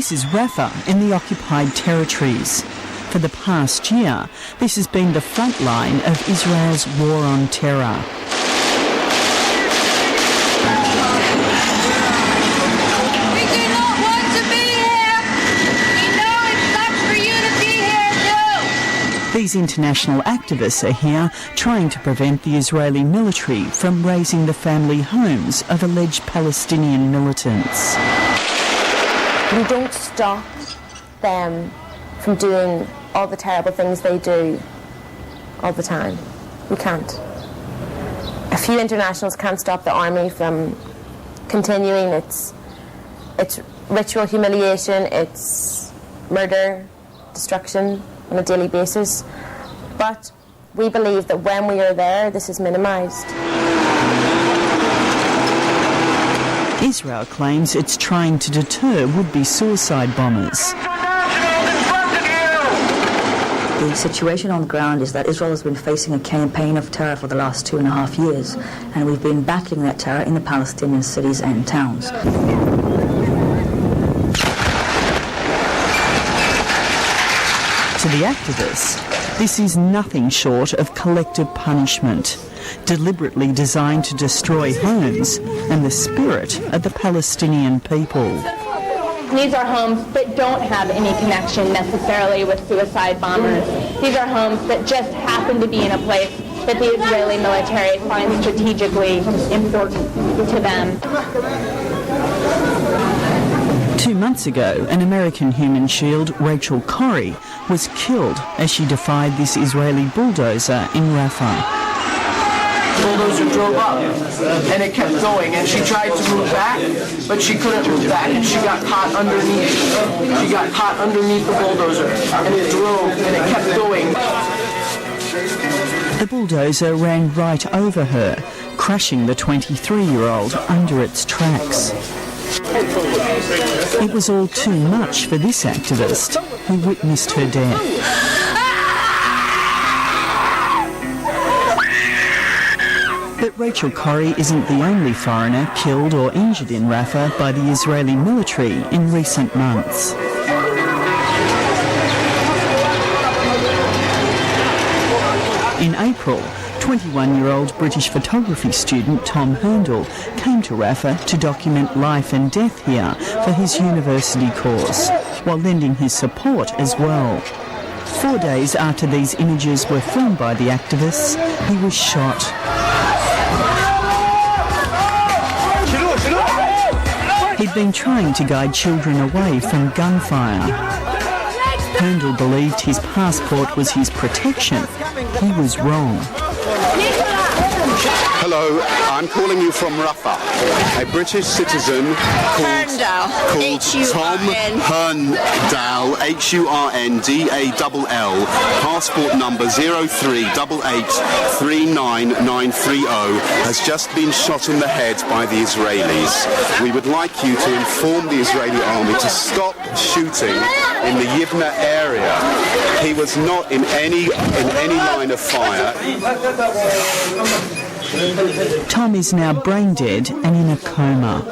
This is Rafah in the occupied territories. For the past year, this has been the front line of Israel's war on terror. We do not want to be here. We know it sucks for you to be here too. These international activists are here trying to prevent the Israeli military from razing the family homes of alleged Palestinian militants. We don't stop them from doing all the terrible things they do all the time. We can't. A few internationals can't stop the army from continuing its ritual humiliation, its murder, destruction on a daily basis. But we believe that when we are there, this is minimised. Israel claims it's trying to deter would-be suicide bombers. The situation on the ground is that Israel has been facing a campaign of terror for the last 2.5 years, and we've been battling that terror in the Palestinian cities and towns. To the activists, this is nothing short of collective punishment, deliberately designed to destroy homes and the spirit of the Palestinian people. These are homes that don't have any connection necessarily with suicide bombers. These are homes that just happen to be in a place that the Israeli military finds strategically important to them. 2 months ago, an American human shield, Rachel Corrie, was killed as she defied this Israeli bulldozer in Rafah. Bulldozer drove up and it kept going, and she tried to move back, but she couldn't move back, and she got caught underneath. She got caught underneath the bulldozer, and it drove and it kept going. The bulldozer ran right over her, crushing the 23-year-old under its tracks. It was all too much for this activist, who witnessed her death. But Rachel Corrie isn't the only foreigner killed or injured in Rafah by the Israeli military in recent months. In April, 21-year-old British photography student Tom Hurndall came to Rafah to document life and death here for his university course, while lending his support as well. 4 days after these images were filmed by the activists, he was shot. He'd been trying to guide children away from gunfire. Hurndall believed his passport was his protection. He was wrong. Hello, I'm calling you from Rafah. A British citizen called Tom Hurndall, Hurndall, passport number 03883990, has just been shot in the head by the Israelis. We would like you to inform the Israeli army to stop shooting in the Yibna area. He was not in any line of fire. Tom is now brain dead and in a coma.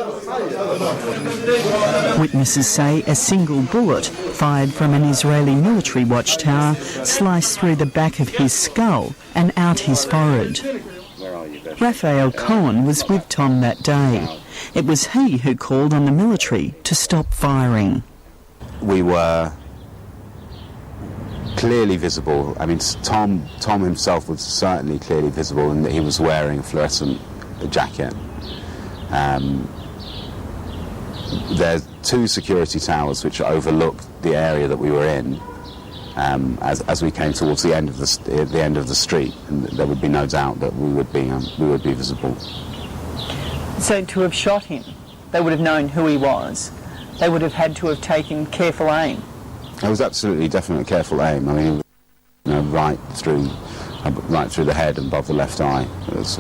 Witnesses say a single bullet fired from an Israeli military watchtower sliced through the back of his skull and out his forehead. RAPHAEL COHEN was with Tom that day. It was he who called on the military to stop firing. We were clearly visible. I mean, Tom himself was certainly clearly visible in that he was wearing a fluorescent jacket. There's 2 security towers which overlooked the area that we were in as we came towards the end of the street, and there would be no doubt that we would be visible. So to have shot him, they would have known who he was. They would have had to have taken careful aim. It was absolutely, definitely careful aim. I mean, right through the head and above the left eye. It was,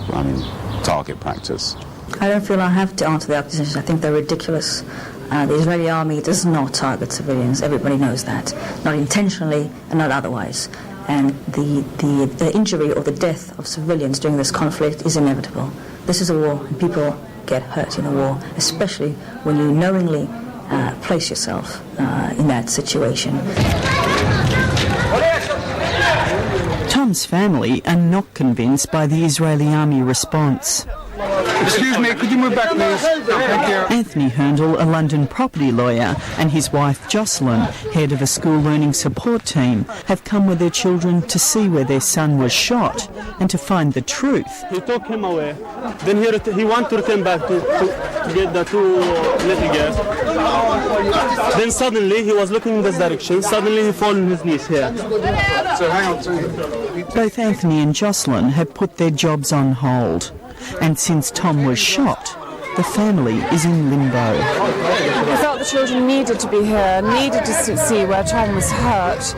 target practice. I don't feel I have to answer the accusations. I think they're ridiculous. The Israeli army does not target civilians. Everybody knows that. Not intentionally and not otherwise. And the injury or the death of civilians during this conflict is inevitable. This is a war, and people get hurt in a war, especially when you knowingly place yourself in that situation. Tom's family are not convinced by the Israeli army response. Excuse me, could you move back, please? Thank you. Anthony Hurndall, a London property lawyer, and his wife Jocelyn, head of a school learning support team, have come with their children to see where their son was shot and to find the truth. He took him away. Then he wanted to return back to get the two little girls. Then suddenly he was looking in this direction. Suddenly he fell on his knees here. So hang on. Both Anthony and Jocelyn have put their jobs on hold. And since Tom was shot, the family is in limbo. I felt the children needed to be here, needed to see where Tom was hurt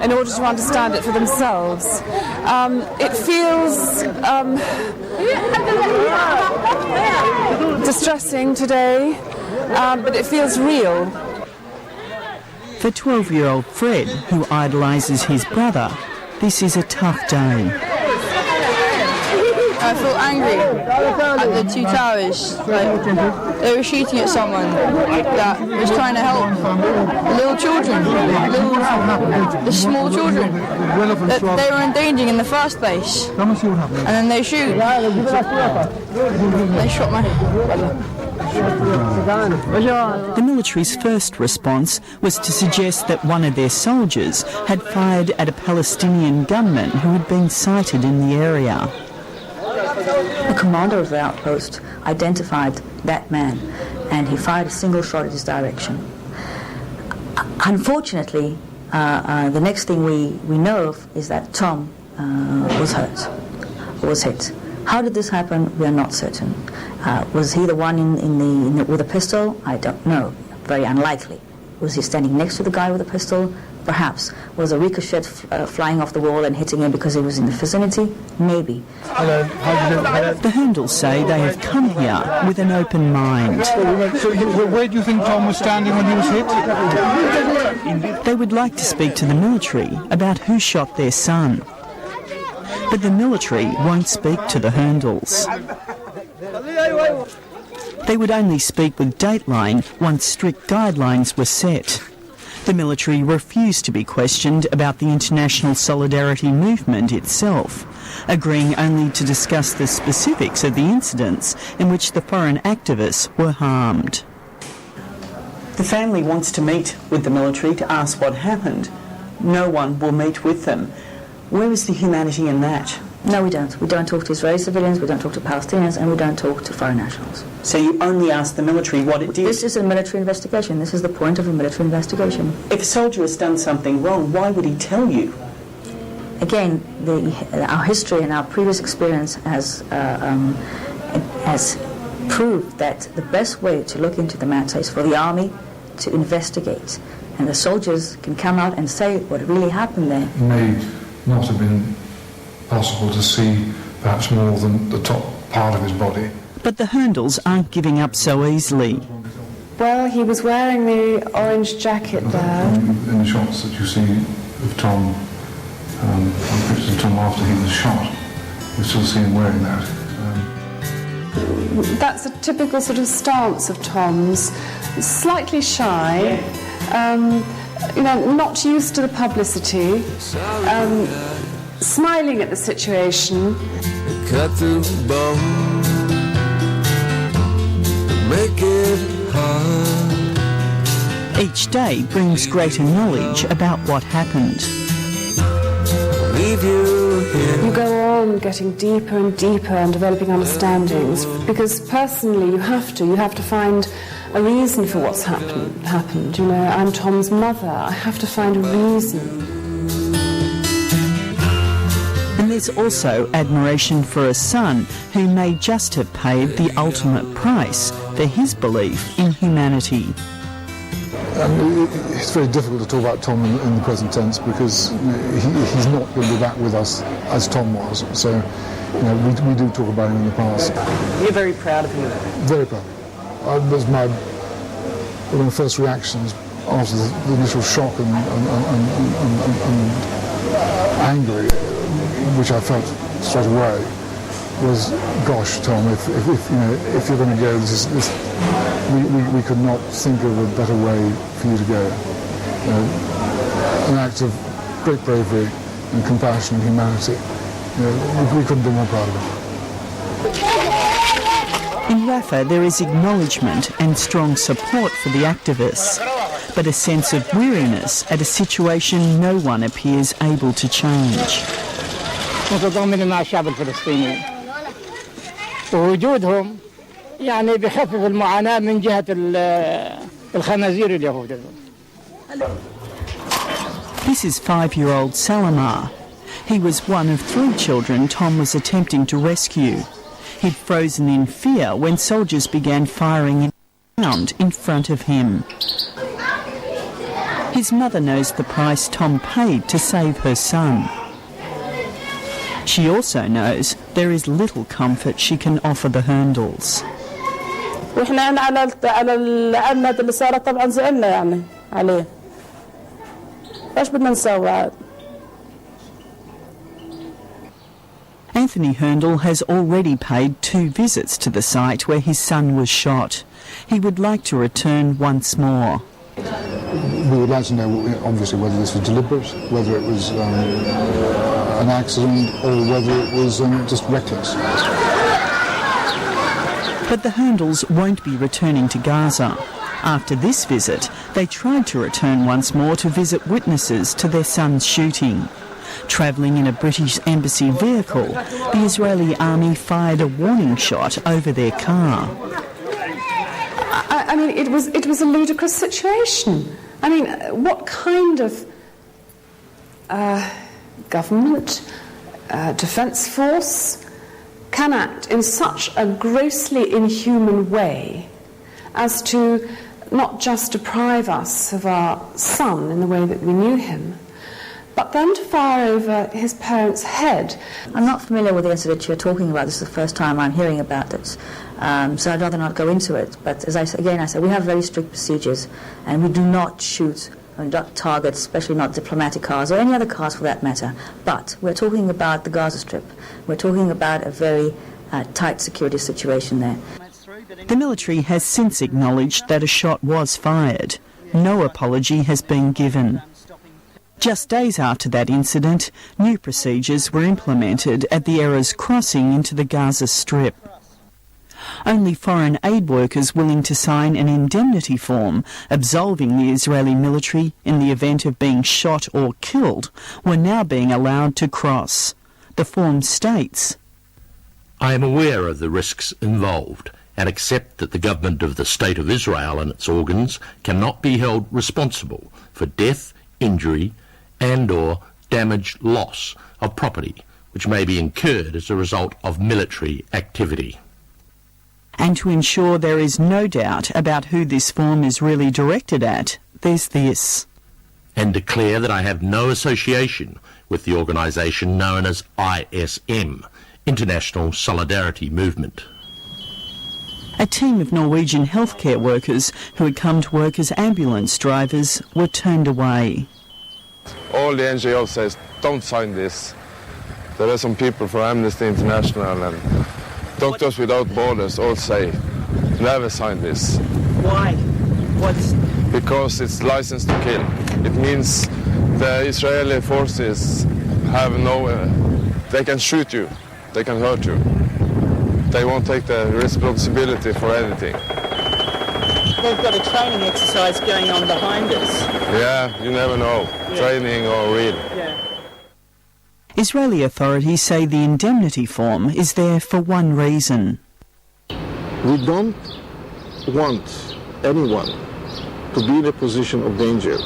in order to understand it for themselves. It feels distressing today, but it feels real. For 12-year-old Fred, who idolises his brother, this is a tough day. I feel angry at the two towers. Like, they were shooting at someone that was trying to help little children, the small children that they were endangering in the first place. And then they shoot. They shot my brother. The military's first response was to suggest that one of their soldiers had fired at a Palestinian gunman who had been sighted in the area. The commander of the outpost identified that man, and he fired a single shot at his direction. Unfortunately, the next thing we know of is that Tom was hit. How did this happen? We are not certain. Was he the one with a pistol? I don't know. Very unlikely. Was he standing next to the guy with a pistol? Perhaps. Was a ricochet flying off the wall and hitting him because he was in the vicinity? Maybe. The Hurndalls say they have come here with an open mind. So where do you think Tom was standing when he was hit? They would like to speak to the military about who shot their son. But the military won't speak to the Hurndalls. They would only speak with Dateline once strict guidelines were set. The military refused to be questioned about the international solidarity movement itself, agreeing only to discuss the specifics of the incidents in which the foreign activists were harmed. The family wants to meet with the military to ask what happened. No one will meet with them. Where is the humanity in that? No, we don't. We don't talk to Israeli civilians, we don't talk to Palestinians, and we don't talk to foreign nationals. So you only ask the military what it did? This is a military investigation. This is the point of a military investigation. If a soldier has done something wrong, why would he tell you? Again, our history and our previous experience has proved that the best way to look into the matter is for the army to investigate. And the soldiers can come out and say what really happened there. It may not have been possible to see perhaps more than the top part of his body. But the Hurndalls aren't giving up so easily. Well, he was wearing the orange jacket there. In the shots that you see of Tom, pictures of Tom after he was shot, you still see him wearing that. That's a typical sort of stance of Tom's. Slightly shy, not used to the publicity, smiling at the situation. Cut through the bone, make it hard. Each day brings greater knowledge about what happened. Leave you here. You go on getting deeper and deeper and developing understandings, because personally you have to find a reason for what's happened. You know, I'm Tom's mother. I have to find a reason. And there's also admiration for a son who may just have paid the ultimate price for his belief in humanity. It's very difficult to talk about Tom in the present tense because he's not going to be back with us as Tom was. So, we do talk about him in the past. You're very proud of him? Very proud. That was one of my first reactions after the initial shock and angry, which I felt straight away. was, gosh, Tom, if you're going to go, we could not think of a better way for you to go. An act of great bravery and compassion and humanity. We couldn't be more proud of it. In Rafah, there is acknowledgement and strong support for the activists, but a sense of weariness at a situation no one appears able to change. متضامن مع الشعب الفلسطيني ووجودهم يعني بخفف المعاناة من جهة الخنازير اليهود. This is 5-year-old Salamah. He was one of 3 children Tom was attempting to rescue. He'd frozen in fear when soldiers began firing around in front of him. His mother knows the price Tom paid to save her son. She also knows there is little comfort she can offer the Hurndalls. واحنا على العناد اللي صارت طبعا زعلنا يعني عليه. ايش بدنا نسوي عاد؟ Anthony Hurndall has already paid 2 visits to the site where his son was shot. He would like to return once more. We would like to know, obviously, whether this was deliberate, whether it was an accident, or whether it was just reckless. But the Hurndalls won't be returning to Gaza. After this visit, they tried to return once more to visit witnesses to their son's shooting. Travelling in a British embassy vehicle, the Israeli army fired a warning shot over their car. I mean, it was a ludicrous situation. I mean, what kind of government, defence force can act in such a grossly inhuman way as to not just deprive us of our son in the way that we knew him, but then to fire over his parents' head? I'm not familiar with the incident you're talking about. This is the first time I'm hearing about it. So I'd rather not go into it. But as I said, we have very strict procedures, and we do not shoot and not target, especially not diplomatic cars or any other cars for that matter. But we're talking about the Gaza Strip. We're talking about a very tight security situation there. The military has since acknowledged that a shot was fired. No apology has been given. Just days after that incident, new procedures were implemented at the Erez crossing into the Gaza Strip. Only foreign aid workers willing to sign an indemnity form absolving the Israeli military in the event of being shot or killed were now being allowed to cross. The form states, I am aware of the risks involved and accept that the government of the State of Israel and its organs cannot be held responsible for death, injury and/or damage, loss of property which may be incurred as a result of military activity. And to ensure there is no doubt about who this form is really directed at, there's this. And declare that I have no association with the organisation known as ISM, International Solidarity Movement. A team of Norwegian healthcare workers who had come to work as ambulance drivers were turned away. All the NGOs says, don't sign this. There are some people from Amnesty International and Doctors Without Borders all say, never sign this. Why? Because it's license to kill. It means the Israeli forces have they can shoot you, they can hurt you. They won't take the responsibility for anything. They've got a training exercise going on behind us. Yeah, you never know, training or real. Yeah. Israeli authorities say the indemnity form is there for one reason. We don't want anyone to be in a position of danger,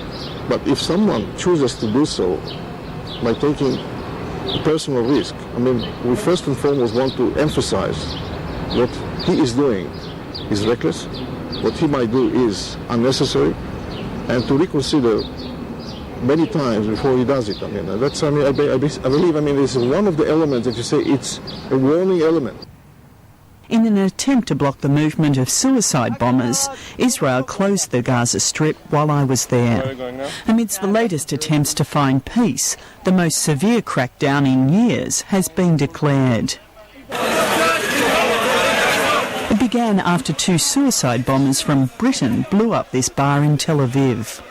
but if someone chooses to do so by taking personal risk, I mean, we first and foremost want to emphasize what he is doing is reckless, what he might do is unnecessary, and to reconsider many times before he does it. I mean, I believe, this is one of the elements that you say it's a warning element. In an attempt to block the movement of suicide bombers, Israel closed the Gaza Strip while I was there. Amidst the latest attempts to find peace, the most severe crackdown in years has been declared. It began after 2 suicide bombers from Britain blew up this bar in Tel Aviv.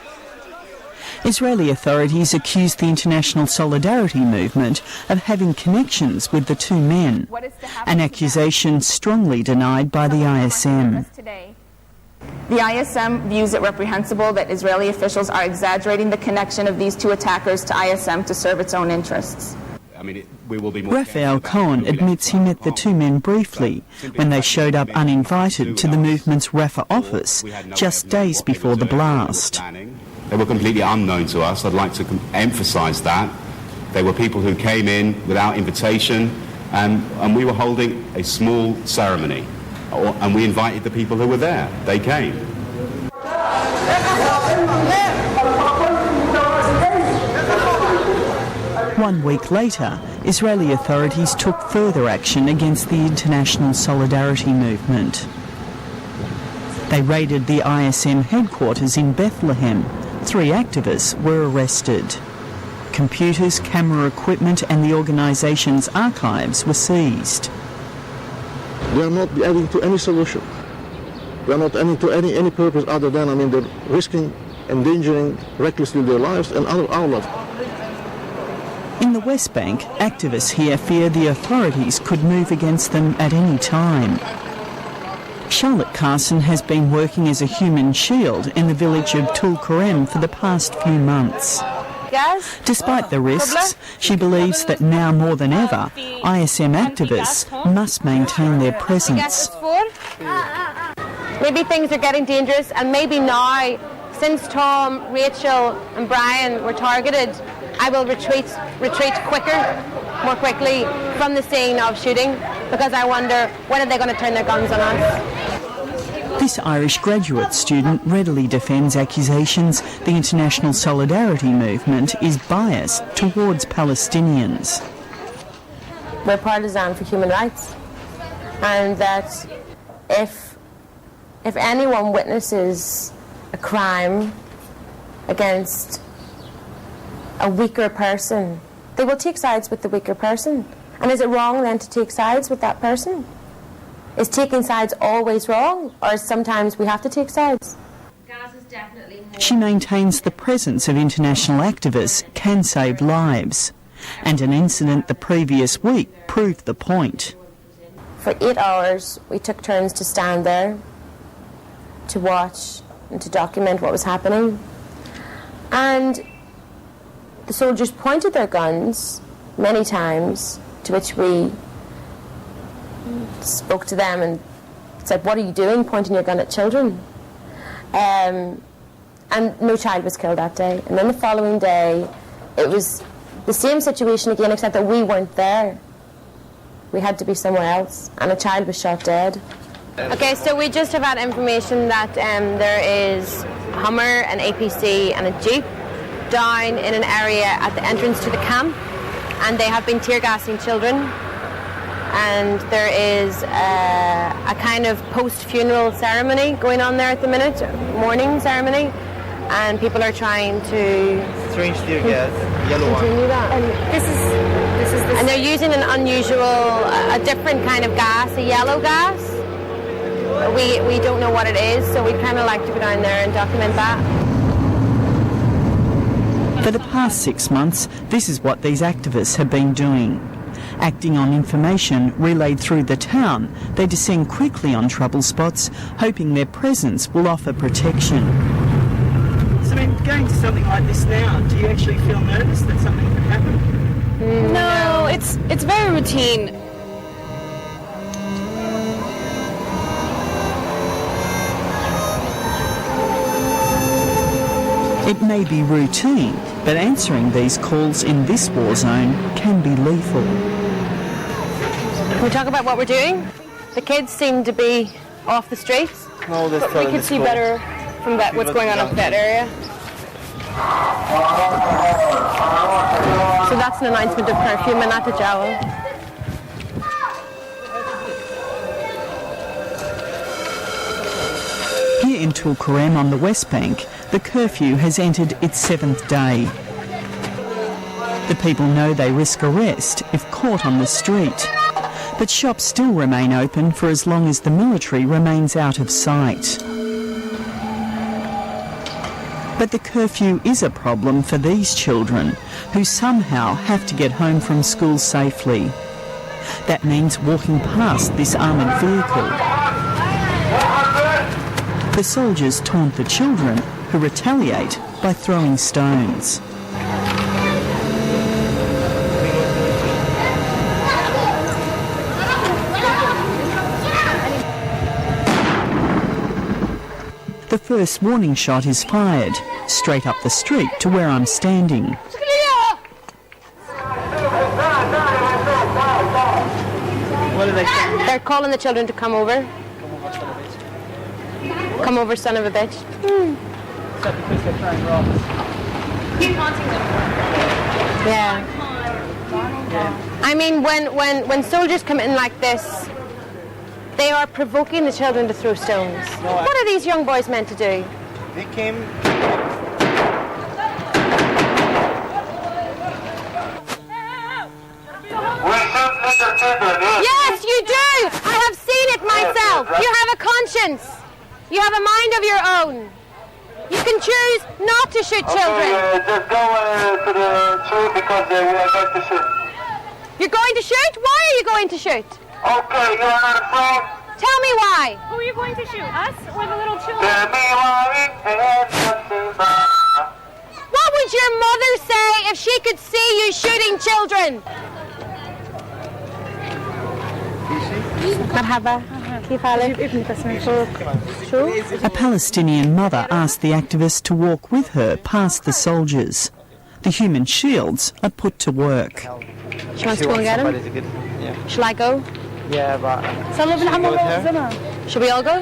Israeli authorities accused the international solidarity movement of having connections with the 2 men, an accusation strongly denied by the ISM. The ISM views it reprehensible that Israeli officials are exaggerating the connection of these 2 attackers to ISM to serve its own interests. RAPHAEL COHEN admits he met the 2 men briefly when they showed up uninvited to the movement's Rafah office just days before the blast. They were completely unknown to us. I'd like to emphasise that. They were people who came in without invitation, and we were holding a small ceremony. And we invited the people who were there. They came. One week later, Israeli authorities took further action against the international solidarity movement. They raided the ISM headquarters in Bethlehem. 3 activists were arrested. Computers, camera equipment and the organisation's archives were seized. They are not adding to any solution. They are not adding to any purpose other than, they're risking, endangering recklessly their lives and our lives. In the West Bank, activists here fear the authorities could move against them at any time. Charlotte Carson has been working as a human shield in the village of Tulkarem for the past few months. Despite the risks, she believes that now more than ever, ISM activists must maintain their presence. Maybe things are getting dangerous, and maybe now, since Tom, Rachel and Brian were targeted, I will retreat more quickly from the scene of shooting, because I wonder, when are they going to turn their guns on us? This Irish graduate student readily defends accusations the international solidarity movement is biased towards Palestinians. We're partisan for human rights, and that if anyone witnesses a crime against a weaker person, they will take sides with the weaker person. And is it wrong then to take sides with that person? Is taking sides always wrong, or sometimes we have to take sides? She maintains the presence of international activists can save lives, and an incident the previous week proved the point. For 8 hours, we took turns to stand there, to watch and to document what was happening. And the soldiers pointed their guns many times, to which we spoke to them and said, "What are you doing, pointing your gun at children?" And no child was killed that day. And then the following day, it was the same situation again, except that we weren't there. We had to be somewhere else, and a child was shot dead. Okay, so we just have had information that there is a Hummer, an APC and a Jeep down in an area at the entrance to the camp, and they have been tear gassing children. And there is a kind of post-funeral ceremony going on there at the minute, mourning ceremony, and people are trying to continue that. And this is and they're using an unusual, a different kind of gas, a yellow gas. We don't know what it is, so we'd kind of like to go down there and document that. For the past 6 months, this is what these activists have been doing. Acting on information relayed through the town, they descend quickly on trouble spots, hoping their presence will offer protection. So, going to something like this now, do you actually feel nervous that something could happen? No, it's very routine. It may be routine, but answering these calls in this war zone can be lethal. Can we talk about what we're doing? The kids seem to be off the streets. But we could see better from what's going on up that area. So that's an announcement of curfew, Manata Jawa. Here in Tulkarem on the West Bank, the curfew has entered its 7th day. The people know they risk arrest if caught on the street. But shops still remain open for as long as the military remains out of sight. But the curfew is a problem for these children, who somehow have to get home from school safely. That means walking past this armoured vehicle. The soldiers taunt the children, who retaliate by throwing stones. The first warning shot is fired, straight up the street to where I'm standing. What are they saying? They're calling the children to come over. Come over, son of a bitch. Yeah. I mean, when soldiers come in like this, they are provoking the children to throw stones. What are these young boys meant to do? They came... Yes, you do! I have seen it myself. You have a conscience. You have a mind of your own. You can choose not to shoot children. Just go to the tree because we are going to shoot. You're going to shoot? Why are you going to shoot? Okay, you are not afraid? Tell me why. Who are you going to shoot? Us or the little children? What would your mother say if she could see you shooting children? A Palestinian mother asked the activist to walk with her past the soldiers. The human shields are put to work. She wants to go and get him? Yeah. Shall I go? Yeah, but... Should we all go?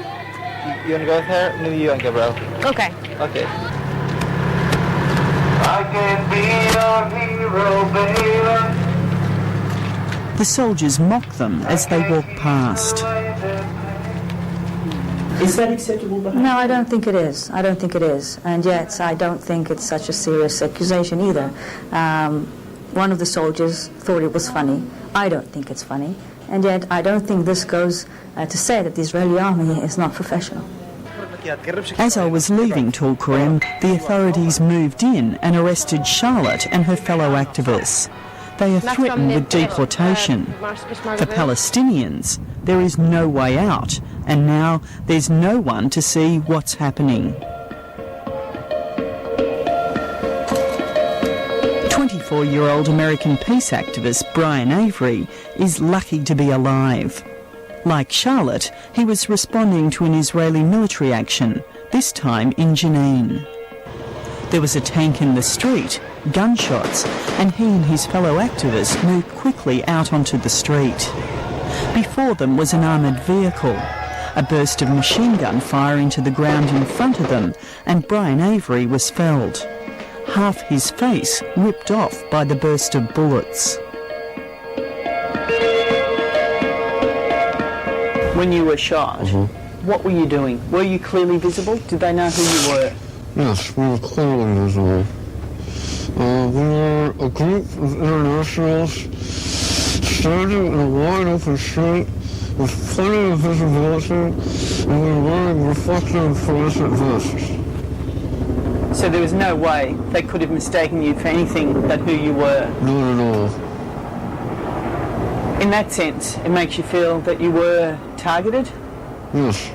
You want to go with her? Maybe you and Gabriel. Okay. Okay. I can be your hero, baby. The soldiers mock them as they walk past. Is that acceptable behaviour? No, I don't think it is. I don't think it is. And yet, I don't think it's such a serious accusation either. One of the soldiers thought it was funny. I don't think it's funny. And yet, I don't think this goes to say that the Israeli army is not professional. As I was leaving COHEN, the authorities moved in and arrested Charlotte and her fellow activists. They are threatened with deportation. For Palestinians, there is no way out, and now there's no one to see what's happening. 24-year-old American peace activist Brian Avery is lucky to be alive. Like Charlotte, he was responding to an Israeli military action, this time in Jenin. There was a tank in the street, gunshots, and he and his fellow activists moved quickly out onto the street. Before them was an armoured vehicle. A burst of machine gun fire into the ground in front of them, and Brian Avery was felled. Half his face ripped off by the burst of bullets. When you were shot, what were you doing? Were you clearly visible? Did they know who you were? Yes, we were clearly visible. We were a group of internationals standing in a wide open street with plenty of visibility, and we were wearing reflective fluorescent vests. So there was no way they could have mistaken you for anything but who you were? Not at all. In that sense, it makes you feel that you were targeted? Yes.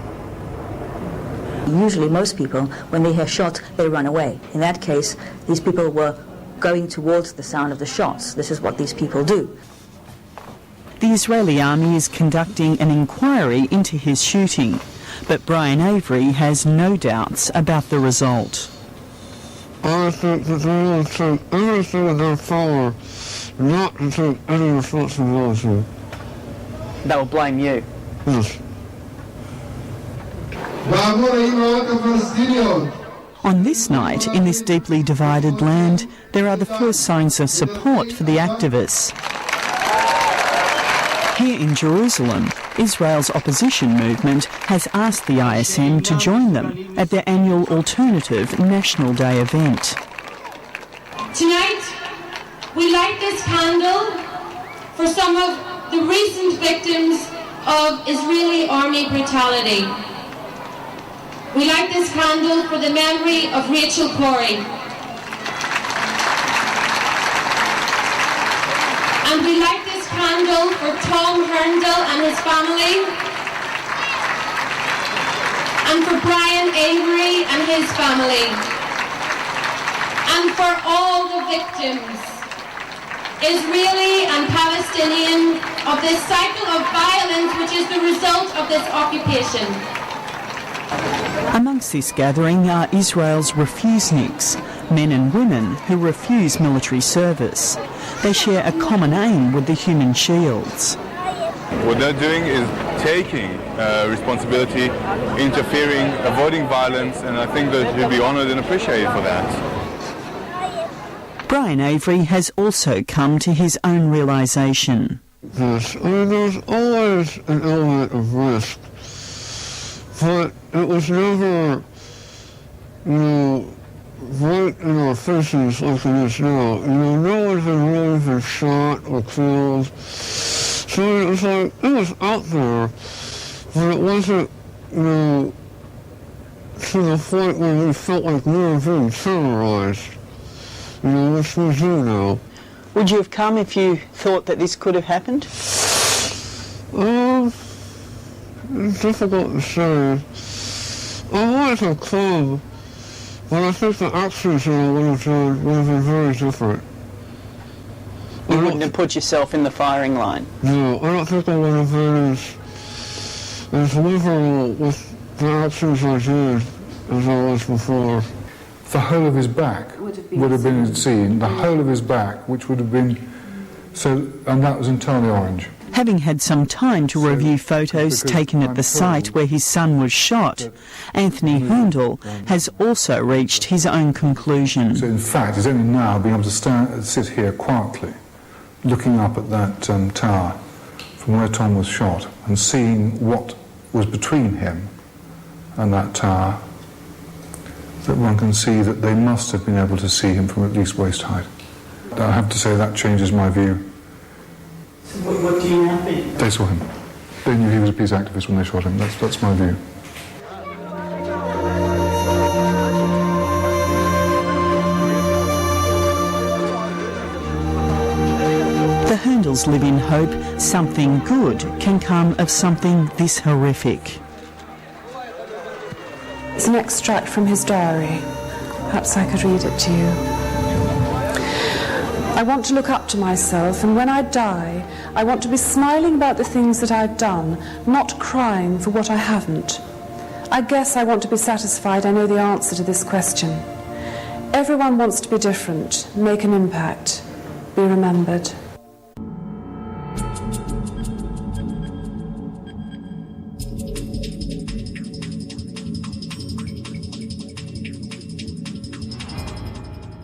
Usually most people, when they hear shots, they run away. In that case, these people were going towards the sound of the shots. This is what these people do. The Israeli army is conducting an inquiry into his shooting, but Brian Avery has no doubts about the result. I think that they will take everything in their power not to take any responsibility. They will blame you? Yes. On this night, in this deeply divided land, there are the first signs of support for the activists. Here in Jerusalem, Israel's opposition movement has asked the ISM to join them at their annual Alternative National Day event. Tonight, we light this candle for some of the recent victims of Israeli army brutality. We light this candle for the memory of Rachel Corrie. And we light this candle for Tom Hurndall and his family, and for Brian Avery and his family, and for all the victims, Israeli and Palestinian, of this cycle of violence which is the result of this occupation. Amongst this gathering are Israel's refuseniks, men and women who refuse military service. They share a common aim with the human shields. What they're doing is taking responsibility, interfering, avoiding violence, and I think that you'll be honoured and appreciated for that. Brian Avery has also come to his own realisation. Yes, I mean, there's always an element of risk, but it was never, right in our faces like it is now. No one had really been shot or killed. So it was like, it was out there, but it wasn't, to the point where we felt like we were being terrorized. Which we do now. Would you have come if you thought that this could have happened? It's difficult to say. I wanted to come, but I think the actions that I would have done would have been very different. You wouldn't have put yourself in the firing line? No, I don't think I would have been as liberal with the actions I did as I was before. The whole of his back would have been seen, the whole of his back, which would have been, and that was entirely orange. Having had some time to review photos taken at the site where his son was shot, Anthony Hurndall has also reached his own conclusion. So in fact, he's only now being able to sit here quietly, looking up at that tower from where Tom was shot and seeing what was between him and that tower, that one can see that they must have been able to see him from at least waist height. I have to say that changes my view. So what do you now think? They saw him. They knew he was a peace activist when they shot him. That's my view. The Hurndalls live in hope something good can come of something this horrific. It's an extract from his diary. Perhaps I could read it to you. I want to look up to myself, and when I die, I want to be smiling about the things that I've done, not crying for what I haven't. I guess I want to be satisfied I know the answer to this question. Everyone wants to be different, make an impact, be remembered.